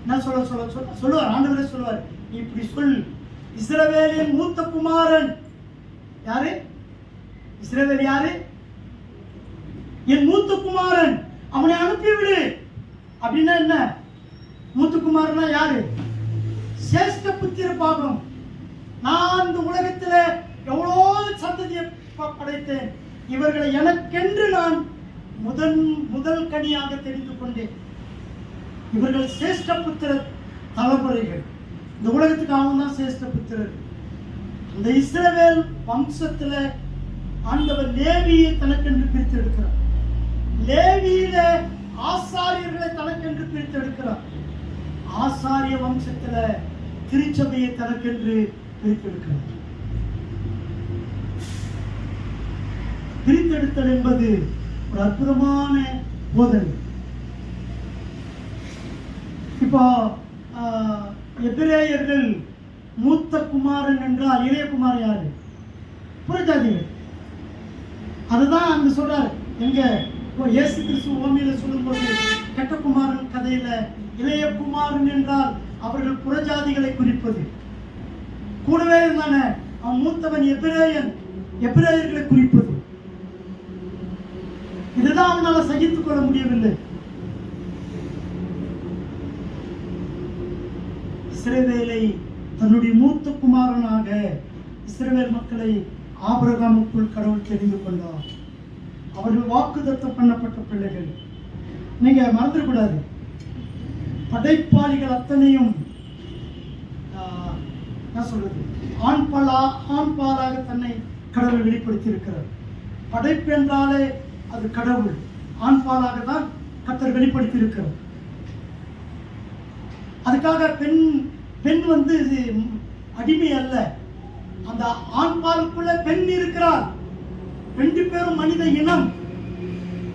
என்ன சொல்லுவார்? ஆண்டவரே சொல்லுவார், இப்படி சொல், இஸ்ரவேலின் மூத்த குமாரன் யாரு? இஸ்ரவேல் யாரு? என் மூத்த குமாரன், அவனை அனுப்பிவிடு. அப்படின்னா என்ன? மூத்த குமாரனா யாரு? சிரேஷ்ட புத்திர பாகம். நான் இந்த உலகத்துல எவ்வளோ சந்ததியை படைத்தேன், இவர்களை எனக்கென்று நான் முதல் கனியாக தெரிந்து கொண்டேன். இவர்கள் சிரேஷ்ட புத்திர தலைமுறைகள். இந்த உலகத்துக்கு அவங்க தான் சிரேஷ்ட புத்திரர். அந்த இஸ்ரவேல் வம்சத்துல ஆண்டவர் லேவியை தனக்கென்று பிரித்து எடுக்கிறார். லேவியில ஆசாரியர்களை தனக்கென்று பிரித்து எடுக்கிறார். ஆசாரிய வம்சத்துல திருச்சபையை தனக்கென்று பிரித்து எடுக்கிறார். பிரித்தெடுத்தல் என்பது ஒரு அற்புதமான போதனை. இப்போ எபிரேயர்கள் மூத்த குமாரன் என்றால் இளைய குமாரன் யாரு? புறஜாதிகள். அதுதான் அங்க சொல்றாரு. எங்க இயேசு கிறிஸ்து ஓமையில சொல்லும்போது கெட்ட குமாரன் கதையில இளைய குமாரன் என்றால் அவர்கள் புறஜாதிகளை குறிப்பது. கூடவே இருந்தானே அவன் மூத்தவன் எபிரேயர்களை குறிப்பது. இதுதான் அவனால சகித்துக் கொள்ள முடியவில்லை. இஸ்ரவேலை தன்னுடைய மூத்த குமாரனாக இஸ்ரவேல் மக்களை ஆபிரகாமுக்குள் கடவுள் தெரிந்து கொண்டார். அவர்கள் வாக்குத்தத்தம் பண்ணப்பட்ட பிள்ளைகள். நீங்க மறந்துடக்கூடாது, படைப்பாளிகள் அத்தனையும் என்ன சொல்றது, ஆண் பாலாக தன்னை கடவுள் வெளிப்படுத்தி இருக்கிறார். படைப்பு என்றாலே அது கடவுள் ஆண் பாலாக தான் கர்த்தர் வெளிப்படுத்தி இருக்கிறார். அதுக்காக பெண் வந்து அடிமை அல்ல. அந்த ஆண் பாலுக்குள்ள பெண் இருக்கிறார். 2 பேரும் மனித இனம்,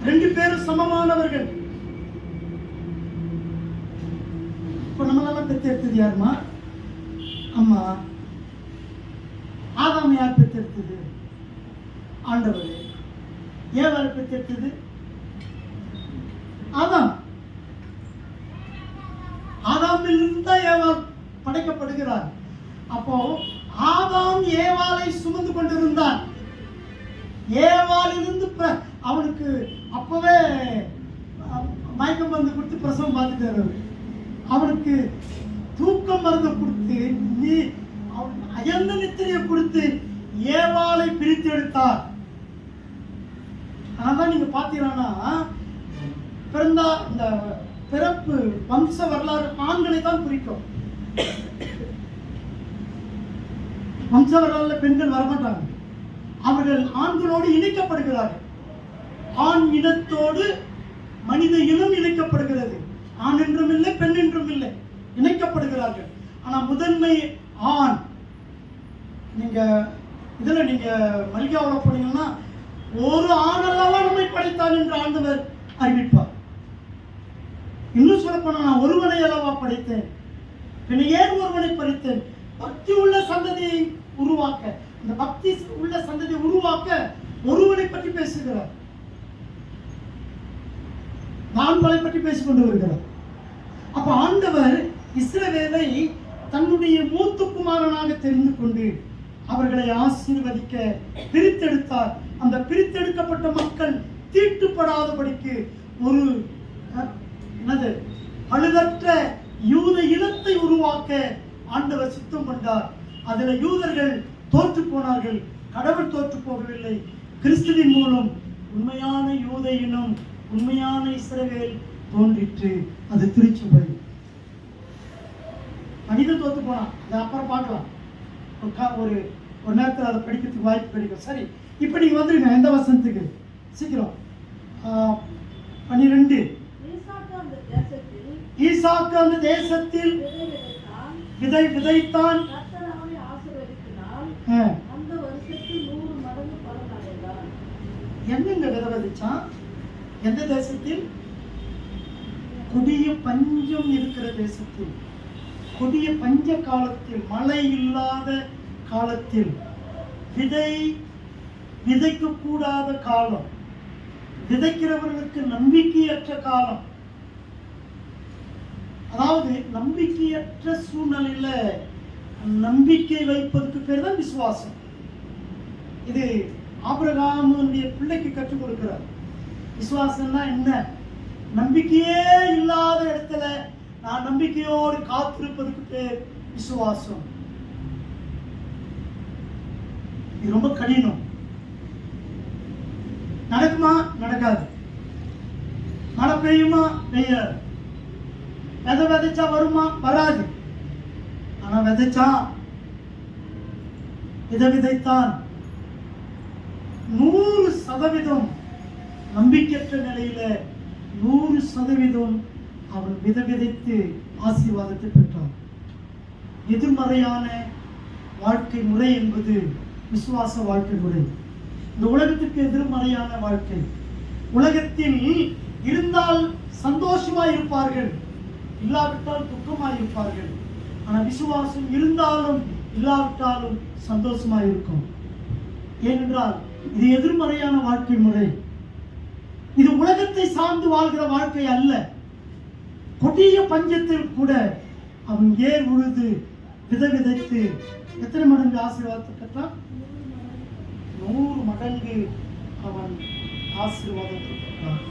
2 பேரும் சமமானவர்கள். இப்ப நம்மளால பெற்றெடுத்தது யாருமா? அம்மா. ஆதாம் யார் பெற்றெடுத்தது? ஆண்டவர். ஏவாள் பெற்றெடுத்தது? ஆதாம். ஆதாமில் இருந்து ஏவாள் படைக்கப்படுகிறார். அப்போ ஆதாம் ஏவாளை சுமந்து கொண்டிருந்தான். ஏவாளிலிருந்து அவனுக்கு அப்பவே மயக்கம் மருந்து கொடுத்து பிரசவம் பார்த்துட்டாரு. அவனுக்கு தூக்கம் மருந்து கொடுத்து அயர்ந்த நித்திரையை கொடுத்து ஏவாளை பிரித்து எடுத்தார். அதான் நீங்க பாத்தீங்கன்னா பிறந்தா இந்த பிறப்பு வம்ச வரலாறு ஆண்களை தான் குறிக்கும். வம்ச வரலாறுல பெண்கள் வரமாட்டாங்க. அவர்கள் ஆண்களோடு இணைக்கப்படுகிறார்கள். ஆண் இனத்தோடு மனித இனம் இணைக்கப்படுகிறது. ஆண் என்றும் இல்லை, பெண் என்றும் இல்லை, இணைக்கப்படுகிறார்கள். ஆனா முதன்மை ஆண். நீங்க இதுல நீங்க மல்லிகாவில் போனீங்கன்னா ஒரு ஆணெல்லாம் நம்மை படைத்தான் என்று ஆண்டவர் அறிவிப்பார். இன்னும் சொல்ல போனா நான் ஒருவனை அல்லவா படைத்தேன், பின்ன ஏன் ஒருவனை படைத்தேன்? பக்தி உள்ள சந்ததியை உருவாக்க, இந்த பக்தி உள்ள சந்ததியை உருவாக்க ஒருவனை பற்றி பேசுகிறார். நான்களை பற்றி பேசிக்கொண்டு வருகிறார். அப்ப ஆண்டவர் இஸ்ரவேலை தன்னுடைய மூத்த குமாரனாக தெரிந்து கொண்டு அவர்களை ஆசீர்வதிக்க பிரித்தெடுத்தார். அந்த பிரித்தெடுக்கப்பட்ட மக்கள் தீட்டுப்படாதபடிக்கு ஒரு அழுதற்ற யூத இனத்தை உருவாக்க ஆண்டவர் சித்தம் கொண்டார். அதுல யூதர்கள் தோற்று போனார்கள், கடவுள் தோற்று போகவில்லை. கிறிஸ்துவின் மூலம் உண்மையான யூத இனம், உண்மையான இஸ்ரவேல் தோன்றிற்று. அது திருச்சபை. மனிதன் தோத்து போனான், அதை அப்புறம் பார்க்கலாம். ஒரு நேரத்தில் அதை படிக்கிறதுக்கு வாய்ப்பு கிடைக்கும். சரி, இப்போ நீங்கள் வந்துருங்க எந்த வசனத்துக்கு சீக்கிரம். 12. ஈசாக்கு அந்த தேசத்தில் விதை விதைத்தான். என்னங்க விதை விதைச்சான்? எந்த தேசத்தில்? கொடிய பஞ்சம் இருக்கிற தேசத்தில், கொடிய பஞ்ச காலத்தில், மழை இல்லாத காலத்தில், விதைக்க கூடாத காலம், விதைக்கிறவர்களுக்கு நம்பிக்கையற்ற காலம். அதாவது நம்பிக்கையற்ற சூழ்நிலையில நம்பிக்கை வைப்பதற்கு பேர் தான் விசுவாசம். இது ஆபிரகாமுடைய பிள்ளைக்கு கற்றுக் கொடுக்கிறார். விசுவாசம்னா என்ன? நம்பிக்கையே இல்லாத இடத்துல நான் நம்பிக்கையோடு காத்திருப்பதற்கு பேர் விசுவாசம். இது ரொம்ப கடினம். நடக்குமா? நடக்காது. மழை பெய்யுமா? பெய்யாது. விதை விதைச்சா வருமா? வராது. ஆனா விதைச்சா, விதைத்தான். 100% நம்பிக்கையற்ற நிலையில 100% அவன் விதைத்து ஆசீர்வாதத்தை பெற்றான். எதிர்மறையான வாழ்க்கை முறை என்பது விசுவாச வாழ்க்கை முறை. இந்த உலகத்துக்கு எதிர்மறையான வாழ்க்கை. உலகத்தில் இருந்தால் சந்தோஷமாய் இருப்பார்கள், இல்லாவிட்டால் துக்கமாய் இருப்பார்கள். ஆனா விசுவாசம் இருந்தாலும் இல்லாவிட்டாலும் சந்தோஷமாய் இருக்கும். ஏனென்றால் இது எதிர்மறையான வாழ்க்கை முறை. இது உலகத்தை சார்ந்து வாழ்கிற வாழ்க்கை அல்ல. கொடிய பஞ்சத்தில் கூட அவன் ஏர் உழுது விதைத்து எத்தனை மடங்கு ஆசீர்வாதத்தை பெற்றான்? 100 மடங்கு அவன் ஆசீர்வாதத்தை பெற்றான்.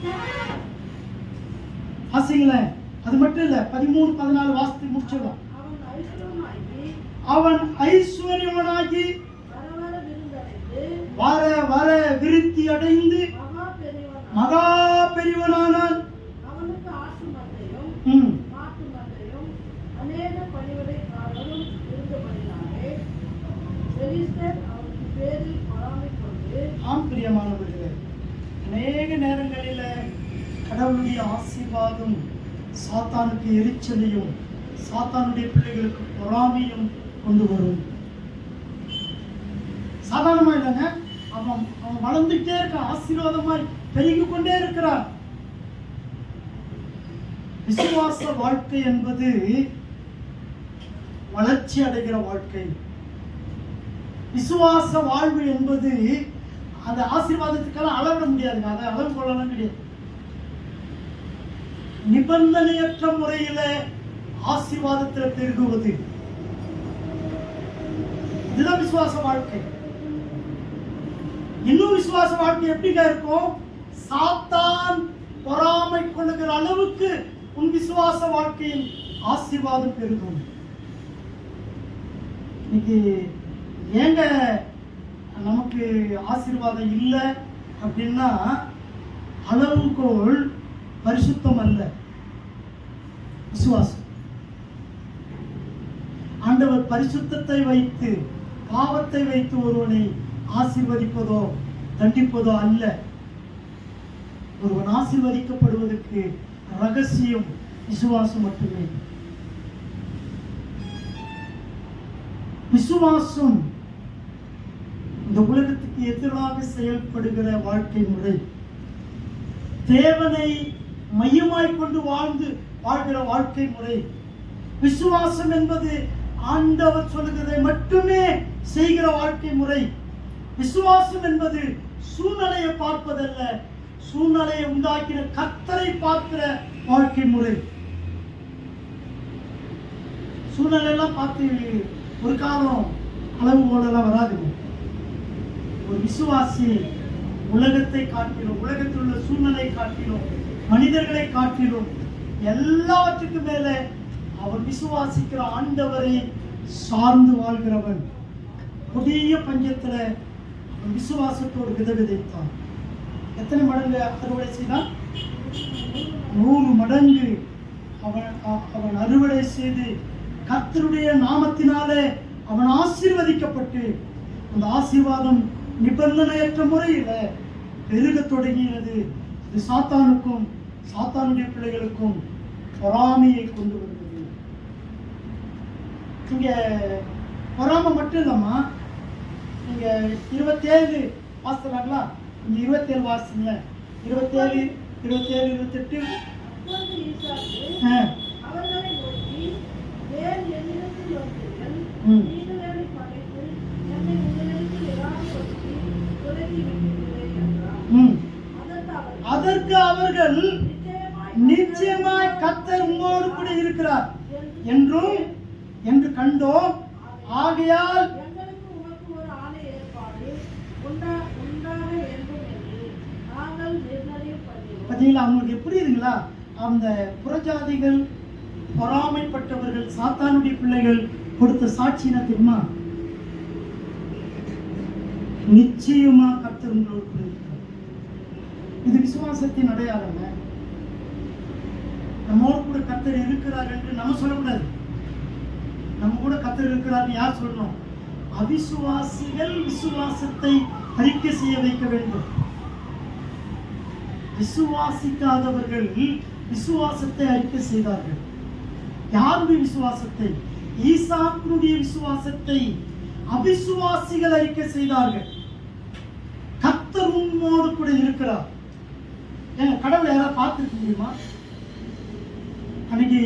ஆசைங்களேன். அது மட்டும் இல்ல, 13, 14 வாசத்தை முடிச்சிடலாம். அவன் ஐஸ்வர்யவனாகி வர வர விருத்தி அடைந்து மகா பெரியவனானான். ஆம் பிரியமானவர்களே, அநேக நேரங்களில கடவுளுடைய ஆசீர்வாதம் சாத்தானுக்கு எரிச்சலையும் சாத்தானுடைய பிள்ளைகளுக்கு பொறாமையும் கொண்டு வரும். சாதாரணமா இல்லைங்க, அவன் வளர்ந்துட்டே இருக்கான், ஆசீர்வாதமாய் பெருகிக் கொண்டே இருக்கிறான். விசுவாச வாழ்க்கை என்பது வளர்ச்சி அடைகிற வாழ்க்கை. விசுவாச வாழ்வு என்பது அந்த ஆசீர்வாதத்துக்கெல்லாம் அளவிட முடியாதுங்க. அதை அளவு கொள்ளலாம் கிடையாது. நிபந்தனையற்ற முறையில ஆசீர்வாதத்தில் பெருகுவது, இதுதான் விசுவாச வாழ்க்கை. இன்னும் விசுவாச வாழ்க்கை எப்படிங்க இருக்கும்? சாத்தான் பொறாமை கொள்ளுகிற அளவுக்கு உன் விசுவாச வாழ்க்கையில் ஆசீர்வாதம் பெருகும். இன்னைக்கு ஏங்க நமக்கு ஆசீர்வாதம் இல்லை அப்படின்னா, அளவுகோல் பரிசுத்தம் அல்ல, விசுவாசம். ஆண்டவர் பரிசுத்தத்தை வைத்து பாவத்தை வைத்து ஒருவனை ஆசீர்வதிப்பதோ தண்டிப்பதோ அல்ல. ஒருவன் ஆசீர்வதிக்கப்படுவதற்கு ரகசியம் விசுவாசம் மட்டுமே. விசுவாசம் இந்த உலகத்துக்கு எதிராக செயல்படுகிற வாழ்க்கை முறை. தேவனை மையமாய் கொண்டு வாழ்கிற வாழ்க்கை முறை. விசுவாசம் என்பது ஆண்டவர் சொல்லுகிறதை மட்டுமே செய்கிற வாழ்க்கை முறை. விசுவாசம் என்பது சூழ்நிலையை பார்ப்பதல்ல, சூழ்நிலையை உண்டாக்கின கர்த்தரை பார்க்கிற வாழ்க்கை முறை. சூழ்நிலையெல்லாம் பார்த்து ஒரு காலம் அளவு போலெல்லாம் வராதுங்க. ஒரு விசுவாசி உலகத்தை காட்டிலும், உலகத்தில் உள்ள சூழ்நிலை காட்டிலும், மனிதர்களை காட்டிலும் எல்லாவற்றுக்கும் மேல அவர் விசுவாசிக்கிற ஆண்டவரை சார்ந்து வாழ்கிறவன். கொடிய பஞ்சத்துல அவன் விசுவாசத்தோடு விதைத்தான். எத்தனை மடங்கு அறுவடை செய்தான்? 100 மடங்கு அவன் அறுவடை செய்து கர்த்தருடைய நாமத்தினாலே அவன் ஆசீர்வதிக்கப்பட்டு அந்த ஆசீர்வாதம் நிபந்தனையற்ற முறையில் பெருக தொடங்கியது. இது சாத்தானுக்கும் சாத்தானுடைய பிள்ளைகளுக்கும் பொறாமையை கொண்டு வந்தது. இங்க பொறாமை மட்டும் இல்லம்மா, நீங்க 27 வாசிக்கிறாங்களா? இங்க 27 வாசிங்க. 27, 28. அப்பொழுது ஈசாக்கு அவர்களை நோக்கி, ஏன் என்னிடத்தில் வந்தீர்கள்? நீங்களே படைத்து என்னை உங்களிடத்தில் இராமப்படுத்தி துரத்தி விட்டீர்களே என்றார். அதற்கு அவர்கள் நிச்சயமாய் கர்த்தர் உங்களோடு கூட இருக்கிறார் என்று கண்டோம். ஆகையால் எங்களுக்கு உமக்கு ஒரு ஆணை ஏற்பாடு உண்டாக வேண்டும் என்று நாங்கள் நிர்ணயம் பண்ணினோம். பார்த்தீங்களா, அவங்களுக்கு எப்படி இருக்குங்களா? அந்த புறஜாதிகள், பொறாமைப்பட்டவர்கள், சாத்தானுடைய பிள்ளைகள் கொடுத்த சாட்சி என்ன தெரியுமா? நிச்சயமா கர்த்தர் உங்களோடு கூட இருக்கிறார். இது விசுவாசத்தின் அடையாளங்க. நம்மோடு கூட கர்த்தர் இருக்கிறார் என்று நம்ம சொல்லக்கூடாது. நம்ம கூட கர்த்தர் இருக்கிறார் யார் சொல்லணும்? அவிசுவாசிகள் விசுவாசத்தை அறிக்கை செய்ய வைக்க வேண்டும். விசுவாசிக்காதவர்கள் விசுவாசத்தை அறிக்கை செய்தார்கள். யாருடைய விசுவாசத்தை? ஈசாக்குடைய விசுவாசத்தை அவிசுவாசிகள் அறிக்கை செய்தார்கள். கர்த்தர் உம்மோடு கூட இருக்கிறார். ஏங்க, கடவுளை யாராவது பார்த்துருக்க முடியுமா? அன்னைக்கு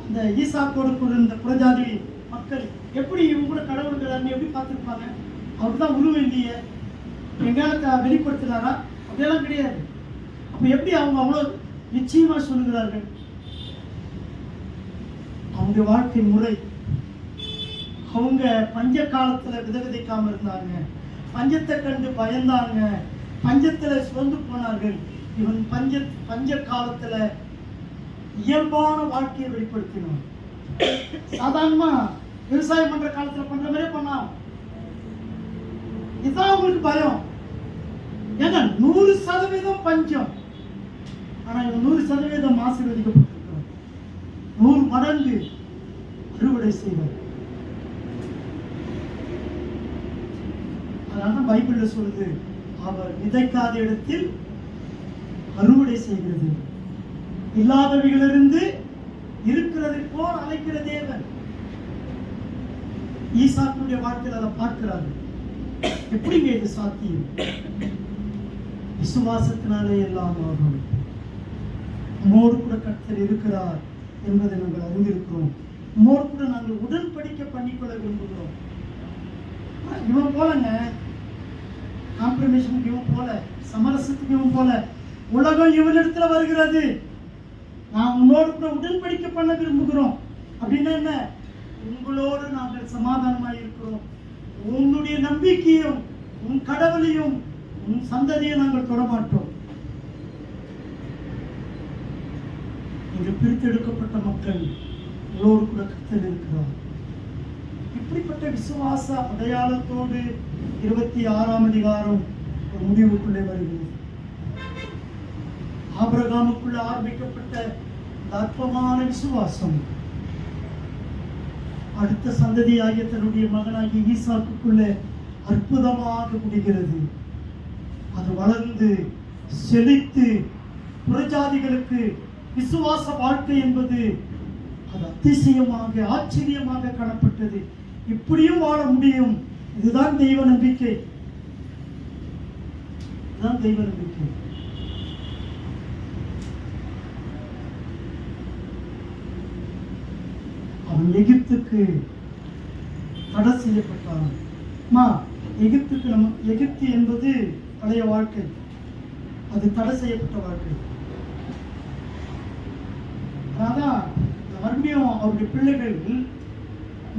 அந்த ஈசாக்கோடு கூட இந்த புறஜாதி மக்கள் எப்படி இவங்க கூட கடவுள்கள் எப்படி பார்த்துருப்பாங்க? அவர் தான் உருவம் இல்லையே, எங்கால வெளிப்படுத்தினாரா? அப்படியெல்லாம் கிடையாது. அப்போ எப்படி அவங்க அவ்வளோ நிச்சயமா சொல்லுகிறார்கள்? அவங்க வாழ்க்கை முறை. அவங்க பஞ்ச காலத்துல விதைக்காம இருந்தாங்க, பஞ்சத்தை கண்டு பயந்தாங்க, பஞ்சத்துல சோர்ந்து போனார்கள். இவன் பஞ்ச காலத்துல இயல்பான வாழ்க்கையை வெளிப்படுத்தினான். சாதாரணமா விவசாயம் பண்ற காலத்துல பண்ற மாதிரி பண்ணான். இதுதான் அவங்களுக்கு பயம். ஏன்னா 100% பஞ்சம். ஆனா இவன் 100% ஆசீர்வதிக்கப்பட்டிருக்கிறான். 100 மடங்கு அறுவடை செய்வார். அதனால பைபிள்ல சொல்லுது, அவர் விதைக்காத இடத்தில் அறுவடை செய்கிறது. இல்லாதவைகளிலிருந்து இருக்கிறதை போல் அழைக்கிற தேவன். ஈசாக்குடைய வாழ்க்கையில் அதை பார்க்கிறாரு. எப்படிங்க இது சாத்தியம்? விசுவாசத்தினாலே எல்லாம் ஆகும். நம்மோடு கூட கர்த்தர் இருக்கிறார் என்பதை நாங்கள் அறிந்திருக்கிறோம். நம்மோடு கூட நாங்கள் உடன்படிக்கை பண்ணிக்கொள்ள விரும்புகிறோம். இவன் போலங்க, காம்ப்ரமைஷனுக்கு இவன் போல, சமரசத்துக்கு இவன் போல, உலகம் இவனிடத்துல வருகிறது. நான் உன்னோடு கூட உடன்படிக்கை பண்ண விரும்புகிறோம். அப்படின்னா என்ன? உங்களோடு நாங்கள் சமாதானமாக இருக்கிறோம். உன்னுடைய நம்பிக்கையும் உன் கடவுளையும் உன் சந்ததியை நாங்கள் தொடமாட்டோம். இங்கு பிரித்தெடுக்கப்பட்ட மக்கள் உங்களோடு கூட கர்த்தர் இருக்கிறார். இப்படிப்பட்ட விசுவாச அடையாளத்தோடு 26ஆம் அதிகாரம் ஒரு முடிவுக்குள்ளே வருகிறது. ஆபிரகாமுக்குள்ள ஆரம்பிக்கப்பட்ட அற்பமான விசுவாசம் அடுத்த சந்ததியாகிய தன்னுடைய மகனாகிய ஈசாக்குக்குள்ளே அற்புதமாக முடிகிறது. அது வளர்ந்து செழித்து புறஜாதிகளுக்கு விசுவாச வாழ்க்கை என்பது அது அதிசயமாக ஆச்சரியமாக காணப்பட்டது. இப்படியும் வாழ முடியும். இதுதான் தெய்வ நம்பிக்கை. இதுதான் தெய்வ நம்பிக்கை. அவன் எகிப்துக்கு தடை செய்யப்பட்டான். எகிப்து என்பது பழைய வாழ்க்கை, அது தடை செய்யப்பட்ட வாழ்க்கை. அதான் மறுபடியும் அவருடைய பிள்ளைகள்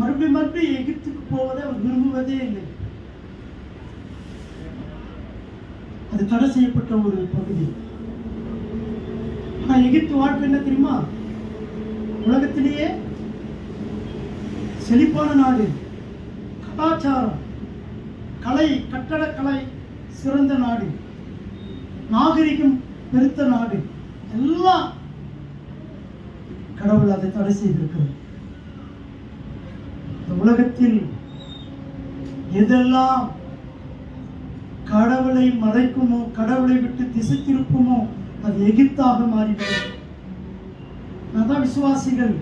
மறுபடியும் எகிப்துக்கு போவதை அவர் விரும்புவதே இல்லை. அது தடை செய்யப்பட்ட ஒரு பகுதி. ஆனா எகிப்து வாழ்க்கை என்ன தெரியுமா? உலகத்திலேயே செழிப்பான நாடு, கலாச்சாரம், கலை, கட்டடக்கலை சிறந்த நாடு, நாகரிகம் பெருத்த நாடு, எல்லாம் கடவுள் அதை தடை செய்திருக்கிறார். இந்த உலகத்தில் எதெல்லாம் கடவுளை மறைக்குமோ, கடவுளை விட்டு திசை திருப்புமோ, அது எகிப்தாக மாறிவிடும். அதான் விசுவாசிகள்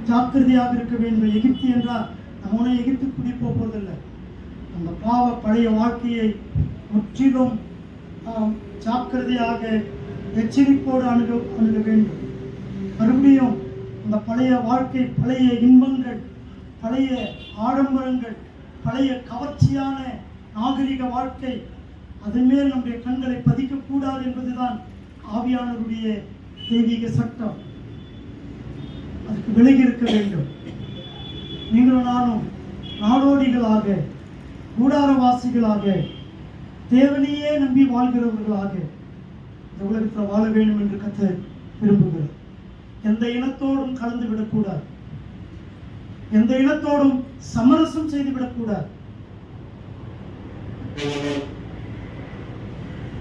ஜாக்கிரதையாக இருக்க வேண்டும். எகிப்து என்றால் நம்ம ஒன்றும் எகிப்து குடி போவதில்லை. அந்த பாவ பழைய வாழ்க்கையை முற்றிலும் ஜாக்கிரதையாக எச்சரிப்போடு அணுக வேண்டும். மறுபடியும் அந்த பழைய வாழ்க்கை, பழைய இன்பங்கள், பழைய ஆடம்பரங்கள், பழைய கவர்ச்சியான நாகரிக வாழ்க்கை, அதன் மேல் நம்முடைய கண்களை பதிக்கக்கூடாது என்பதுதான் ஆவியானவருடைய தெய்வீக சட்டம். அதுக்கு விலகி இருக்க வேண்டும். நீங்களும் நானும் நாடோடிகளாக, கூடாரவாசிகளாக, தேவனையே நம்பி வாழ்கிறவர்களாக இந்த உலகத்தில் வாழ வேண்டும் என்று கர்த்தர் விரும்புகிறார். எந்த இனத்தோடும் கலந்து விடக்கூடாது. எந்த இனத்தோடும் சமரசம் செய்து விடக்கூடாது.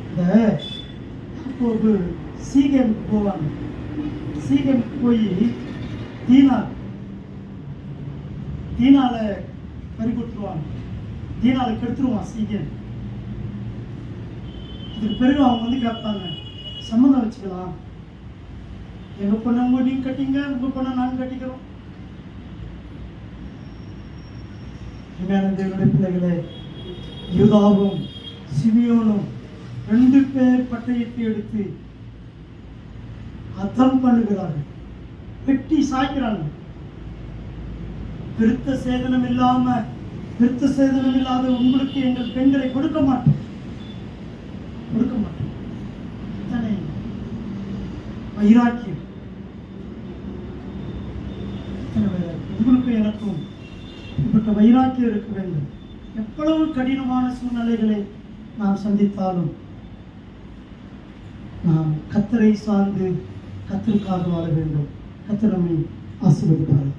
இந்த சீகேம் போவாங்க. சீகேம் போய் தீனால பறி கொடுத்துருவாங்க. தீனால கெடுத்துருவான் சீகேம். இதுக்கு பிறகு அவங்க வந்து கேட்பாங்க, சம்மந்தம் வச்சுக்கலாம், எங்க பொண்ணு உங்க நீங்க கட்டிங்க, உங்க பொண்ணை நாங்க கட்டிக்கிறோம். தேவனுடைய பிள்ளைகளே, யூதாவும் சிமியோனும் 2 பேர் பட்டயத்தை எடுத்து அர்த்தம் பண்ணுகிறார்கள், வெட்டி சாய்க்கிறாங்க. விருத்த சேதனம் இல்லாத உங்களுக்கு எங்கள் பெண்களை கொடுக்க மாட்டோம். வைராக்கியம் உங்களுக்கு எனக்கும் இப்பட்ட வைராக்கியம் இருக்க வேண்டும். எவ்வளவு கடினமான சூழ்நிலைகளை நாம் சந்தித்தாலும் நாம் கர்த்தரை சார்ந்து கர்த்தருக்காக வாழ வேண்டும். கர்த்தர் நம்மை ஆசீர்வதிப்பார்.